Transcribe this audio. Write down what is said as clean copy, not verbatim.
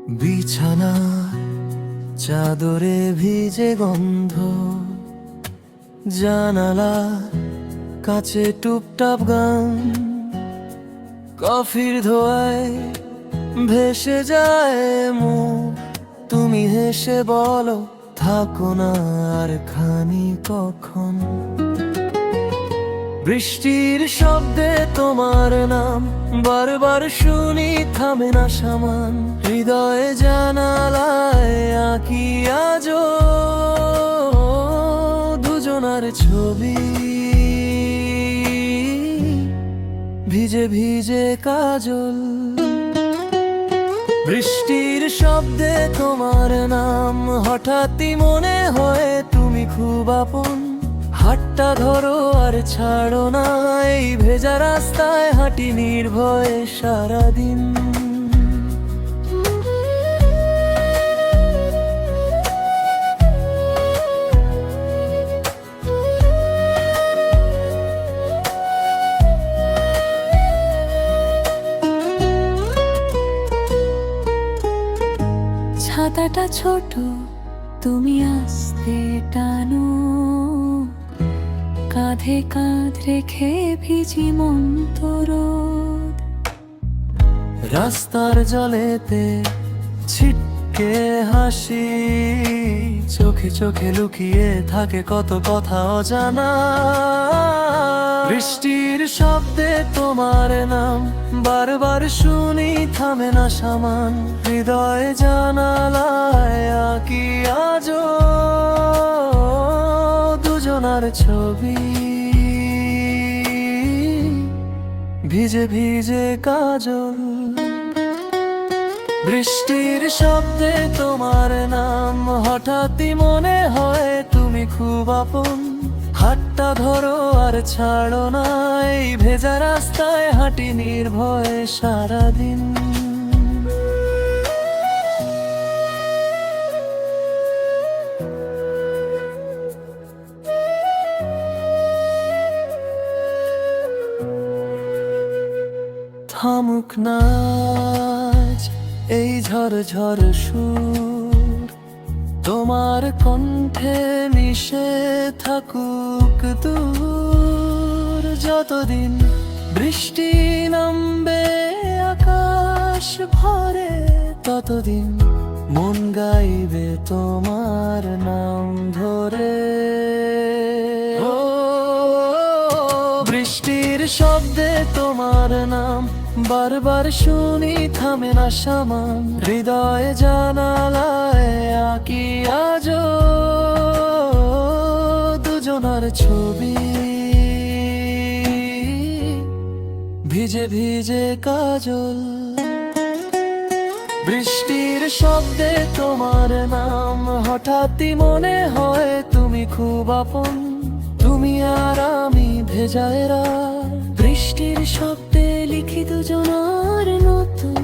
বিছানার চাদরে ভিজে গন্ধ, জানালার কাছে টুপটাপ গান, কফির ধোঁয়ায় ভেসে যায় মুখ। তুমি হেসে বলো থাকো না আর খানি কখন। বৃষ্টির শব্দে তোমার নাম বারবার শুনি, থামে না সামান। হৃদয়ে জানালায় আঁকি আজো দুজনার ছবি, ভিজে ভিজে কাজল। বৃষ্টির শব্দে তোমার নাম হঠাৎই মনে হয় তুমি খুব আপন। হাতটা ধরো আর ছাড়ো না, এই ভেজা রাস্তায় হাঁটি নির্ভয়ে সারাদিন। ছাতাটা ছোট, তুমি আস্তে টানো, কাঁধে কাঁধ রেখে ভিজি মন তোরদ। রাস্তার জলেতে ছিটকে হাসি, চোখে চোখে লুকিয়ে থাকে কত কথা অজানা। বৃষ্টির শব্দে তোমার নাম বারবার শুনি, থামে না সামান। হৃদয়ে জানালায় আঁকি আজো দুজনার ছবি, ভিজে ভিজে কাজল। বৃষ্টির শব্দে তোমার নাম হঠাৎই মনে হয় তুমি খুব আপন। হাতটা ধরো আর ছাড়ো না, এই ভেজা রাস্তায় হাঁটি নির্ভয়ে সারাদিন। থামুক না আজ এই ঝড় ঝড় সুর, তোমার কণ্ঠে মিশে থাকুক দূর। যতদিন বৃষ্টি নামবে আকাশ ভরে, ততদিন মন গাইবে তোমার নাম ধরে। ও বৃষ্টির শব্দে তোমার নাম বারবার শুনি, থামে না সামান। হৃদয়ে জানালায় আঁকি আজো দুজনার ছবি, ভিজে ভিজে কাজল। বৃষ্টির শব্দে তোমার নাম হঠাৎই মনে হয় তুমি খুব আপন। তুমি আর আমি ভেজা রাত, বৃষ্টির শব্দে লিখি দুজনার নতুন